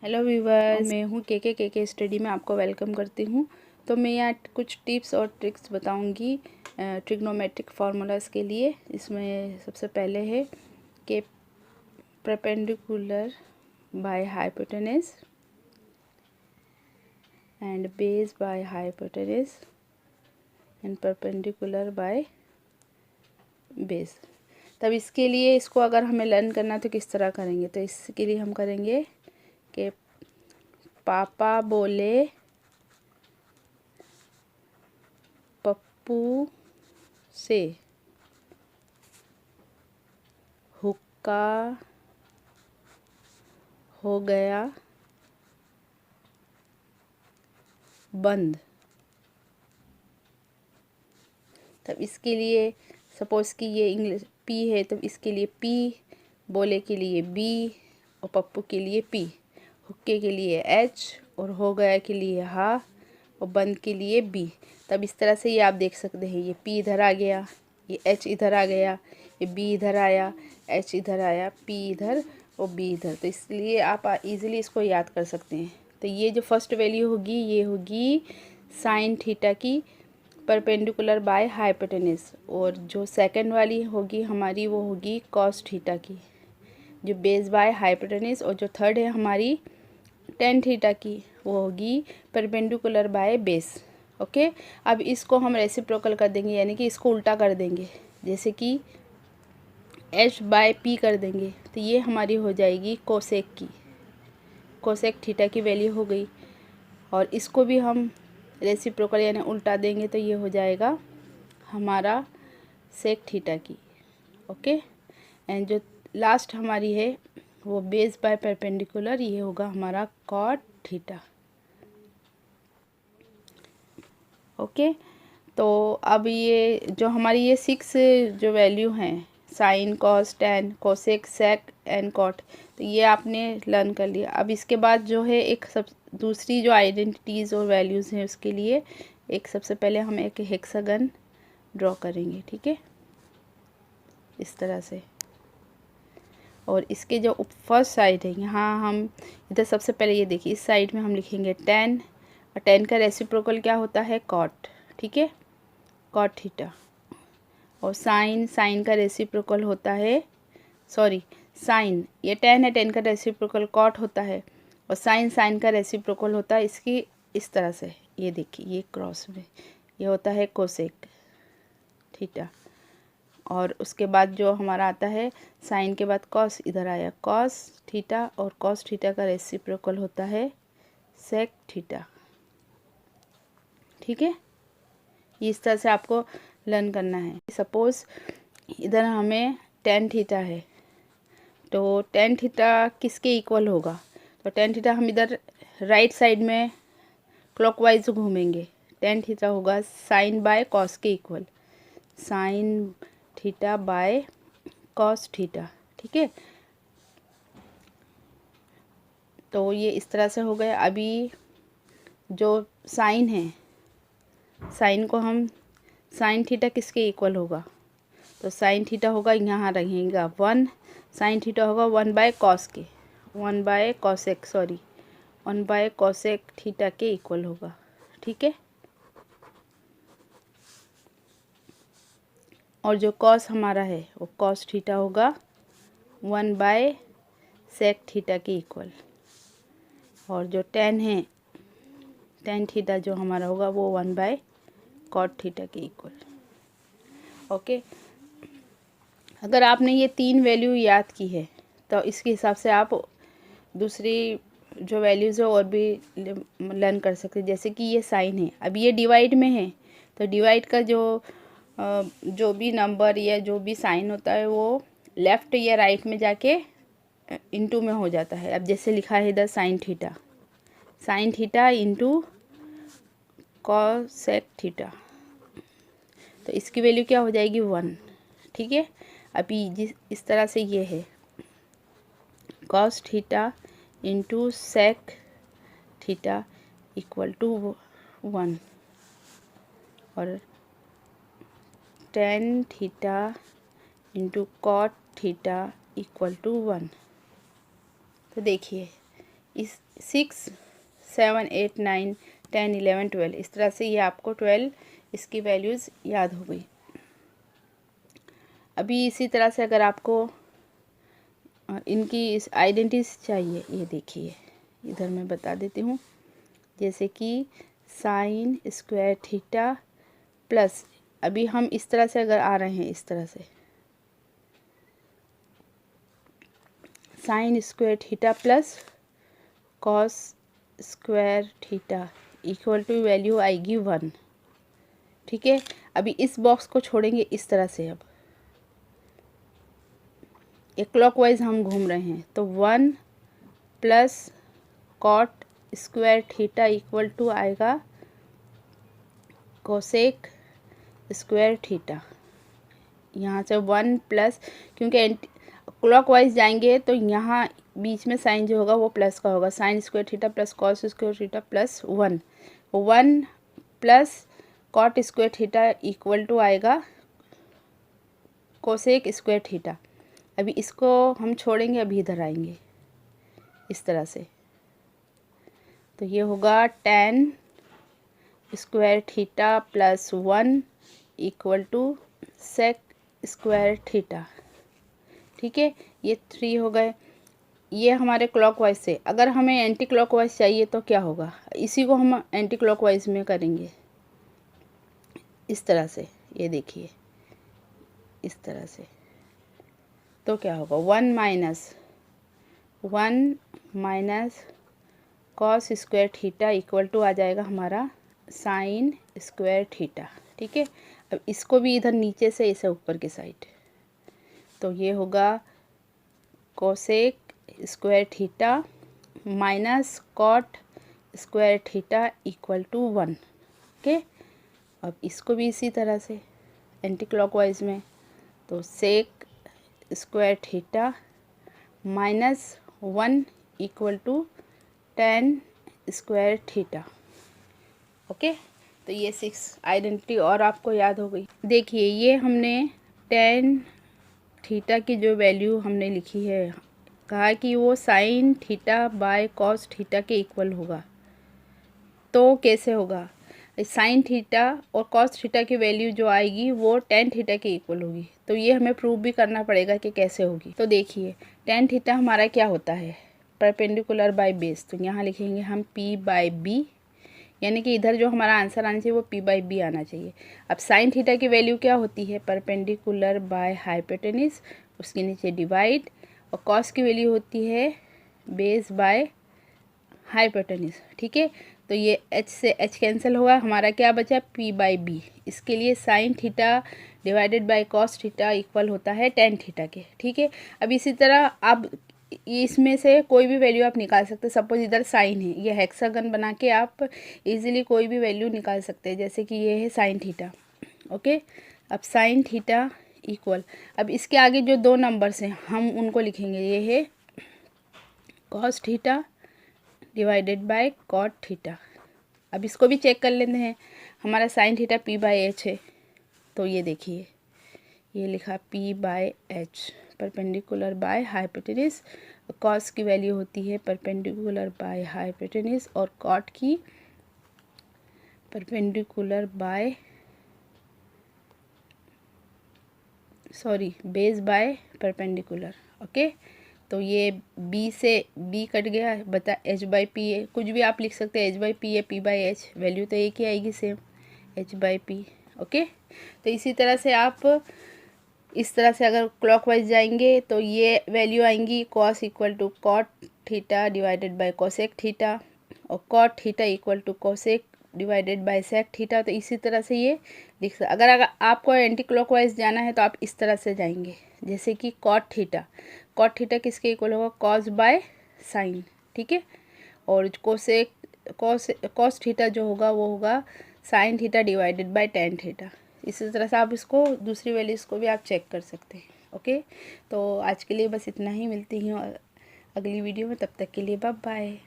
Hello viewers, मैं हूँ के स्टडी में आपको वेलकम करती हूँ। तो मैं यहाँ कुछ टिप्स और ट्रिक्स बताऊँगी ट्रिग्नोमेट्रिक फार्मूलाज के लिए। इसमें सबसे पहले है कि perpendicular by hypotenuse and base by hypotenuse and perpendicular by base. तब इसके लिए इसको अगर हमें लर्न करना तो किस तरह करेंगे, तो इसके लिए हम करेंगे कि पापा बोले पप्पू से हुक्का हो गया बंद। तब इसके लिए सपोज़ कि ये इंग्लिश पी है, तो इसके लिए पी, बोले के लिए बी और पप्पू के लिए पी, हुक्के के लिए एच और हो गया के लिए हा और बंद के लिए बी। तब इस तरह से ये आप देख सकते हैं, ये पी इधर आ गया, ये एच इधर आ गया, ये बी इधर आया, एच इधर आया, पी इधर और बी इधर। तो इसलिए आप इजीली इसको याद कर सकते हैं। तो ये जो फर्स्ट वैल्यू होगी ये होगी साइन थीटा की परपेंडिकुलर बाय हाइपोटेनस, और जो सेकंड वाली होगी हमारी वो होगी कॉस थीटा की जो बेस बाय हाइपोटेनस, और जो थर्ड है हमारी टेन थीटा की वो होगी परपेंडिकुलर बाय बेस। ओके, अब इसको हम रेसिप्रोकल कर देंगे, यानी कि इसको उल्टा कर देंगे, जैसे कि एच बाय पी कर देंगे। तो ये हमारी हो जाएगी कोसेक की, कोसेक थीटा की वैल्यू हो गई। और इसको भी हम रेसिप्रोकल यानी उल्टा देंगे तो ये हो जाएगा हमारा सेक थीटा की। ओके, एंड जो लास्ट हमारी है वो बेस बाय परपेंडिकुलर, ये होगा हमारा कॉट थीटा। ओके, तो अब ये जो हमारी ये 6 जो वैल्यू हैं, sine, cos, tan, cosec, sec and cot, तो ये आपने लर्न कर लिया। अब इसके बाद जो है एक सब दूसरी जो आइडेंटिटीज़ और वैल्यूज़ हैं उसके लिए एक सबसे पहले हम एक हेक्सागन ड्रॉ करेंगे, ठीक है, इस तरह से। और इसके जो फर्स्ट साइड है यहाँ हम इधर सबसे पहले ये देखिए, इस साइड में हम लिखेंगे 10, और 10 का रेसिप्रोकल क्या होता है कॉट, ठीक है, कॉट थीटा। और साइन, साइन का रेसिप्रोकल होता है, सॉरी साइन, ये 10 है, 10 का रेसिप्रोकल कॉट होता है, और साइन, साइन का रेसिप्रोकल होता है इसकी इस तरह से, ये देखिए ये क्रॉस में ये होता है कोसेक थीटा। और उसके बाद जो हमारा आता है साइन के बाद कॉस, इधर आया कॉस थीटा, और कॉस थीटा का रेसिप्रोकल होता है सेक थीटा, ठीक है। ये इस तरह से आपको लर्न करना है। सपोज़ इधर हमें टेन थीटा है, तो टेन थीटा किसके इक्वल होगा, तो टेन थीटा हम इधर राइट साइड में क्लॉकवाइज घूमेंगे, टेन थीटा होगा साइन बाय कॉस के equal, sine theta by cos theta, ठीक है। तो ये इस तरह से हो गया। अभी जो साइन है, साइन को हम साइन थीटा किसके इक्वल होगा, तो साइन थीटा होगा यहाँ रहेगा 1, साइन थीटा होगा 1 बाय कॉस के, 1 bye cosec, sorry 1 bye cosec theta के इक्वल होगा, ठीक है। और जो कॉस हमारा है वो कॉस थीटा होगा 1 बाय सेक थीटा के इक्वल, और जो टेन है, टेन थीटा जो हमारा होगा वो 1 बाय कॉट थीटा के इक्वल। ओके, अगर आपने ये 3 वैल्यू याद की है तो इसके हिसाब से आप दूसरी जो वैल्यूज़ है और भी लर्न कर सकते हैं। जैसे कि ये साइन है, अब ये डिवाइड में है, तो डिवाइड का जो भी नंबर या जो भी साइन होता है वो लेफ़्ट या राइट में जाके इनटू में हो जाता है। अब जैसे लिखा है इधर sine theta into cosec theta, तो इसकी वैल्यू क्या हो जाएगी 1, ठीक है। अभी इस तरह से ये है cos theta into sec theta equal to 1, और tan theta into cot theta equal to 1। तो देखिए इस 6 7 8 9 10 11 12 इस तरह से ये आपको 12 इसकी वैल्यूज़ याद हो गई। अभी इसी तरह से अगर आपको इनकी इस आइडेंटिटीज चाहिए, ये देखिए इधर मैं बता देती हूँ। जैसे कि साइन स्क्वायर थीटा प्लस, अभी हम इस तरह से अगर आ रहे हैं, इस तरह से sine square theta plus cos square theta equal to value आएगी 1। ठीक है, अभी इस बॉक्स को छोड़ेंगे इस तरह से। अब एक क्लॉकवाइज हम घूम रहे हैं, तो 1 plus cot square theta equal to आएगा कोसेक स्क्वायर थीटा। यहाँ से 1 प्लस, क्योंकि क्लॉकवाइज जाएंगे तो यहाँ बीच में साइन जो होगा वो प्लस का होगा। Sine square theta plus cos square theta plus 1 plus cot square theta equal to आएगा कोसेक स्क्वायर थीटा। अभी इसको हम छोड़ेंगे, अभी इधर आएंगे इस तरह से, तो ये होगा tan square theta plus 1 equal to sec square theta. ठीक है, ये 3 हो गए। ये हमारे क्लॉकवाइज से। अगर हमें एंटी क्लॉकवाइज चाहिए तो क्या होगा, इसी को हम एंटी क्लॉकवाइज में करेंगे इस तरह से। ये देखिए इस तरह से, तो क्या होगा 1 minus cos square theta equal to आ जाएगा हमारा साइन स्क्वायर थीटा। ठीक है, अब इसको भी इधर नीचे से इसे ऊपर की साइड, तो ये होगा cosec square theta minus cot square theta equal to 1। Okay, अब इसको भी इसी तरह से एंटी क्लॉकवाइज में, तो sec square theta minus 1 equal to tan square theta. Okay, तो ये 6 आइडेंटिटी और आपको याद हो गई। देखिए ये हमने tan थीटा की जो वैल्यू हमने लिखी है, कहा कि वो sine theta by cos theta के इक्वल होगा। तो कैसे होगा, साइन थीटा और कॉस थीटा की वैल्यू जो आएगी वो tan थीटा के इक्वल होगी। तो ये हमें प्रूव भी करना पड़ेगा कि कैसे होगी। तो देखिए tan थीटा हमारा क्या होता है, परपेंडिकुलर बाय बेस, तो यहाँ लिखेंगे हम p/b, यानी कि इधर जो हमारा आंसर आना चाहिए वो p/b आना चाहिए। अब साइन थीटा की वैल्यू क्या होती है, परपेंडिकुलर बाय हाइपोटेनिस, उसके नीचे डिवाइड, और कॉस की वैल्यू होती है बेस बाय हाइपोटेनिस। ठीक है, तो ये h से h कैंसिल होगा, हमारा क्या बचा p/b। इसके लिए sine theta divided by cos theta equal होता है tan थीटा के। ठीक है, अब इसी तरह आप इसमें से कोई भी वैल्यू आप निकाल सकते हैं। सपोज इधर साइन है, ये हेक्सागन बना के आप इजीली कोई भी वैल्यू निकाल सकते हैं, जैसे कि ये है साइन थीटा। ओके, अब साइन थीटा इक्वल, अब इसके आगे जो 2 नंबर्स हैं हम उनको लिखेंगे, ये है cos theta divided by cot theta. अब इसको भी चेक कर लेते हैं, हमारा साइन थीटा p/h है, तो ये देखिए ये लिखा p/h, perpendicular by hypotenuse. Cos की वैल्यू होती है परपेंडिकुलर बाय हाइपोटेनिस, और कॉट की perpendicular by base by perpendicular. Okay, तो ये b से b कट गया, बता h/p है, कुछ भी आप लिख सकते हैं, h/p है, p/h, वैल्यू तो एक ही आएगी सेम, h/p। ओके, तो इसी तरह से आप इस तरह से अगर क्लॉकवाइज जाएंगे तो ये वैल्यू आएंगी cos equal to cot theta divided by cosec theta, और cot theta equal to cosec divided by sec theta. तो इसी तरह से ये लिख सकते। अगर आपको एंटी क्लॉकवाइज जाना है तो आप इस तरह से जाएंगे, जैसे कि कॉट थीटा किसके इक्वल होगा, कॉस बाय साइन। ठीक है, और कॉस थीटा जो होगा वो होगा sine theta divided bye tan theta. इसी तरह से आप इसको दूसरी वैल्यूज़ को भी आप चेक कर सकते हैं। ओके, तो आज के लिए बस इतना ही, मिलती हूँ अगली वीडियो में, तब तक के लिए बाय बाय।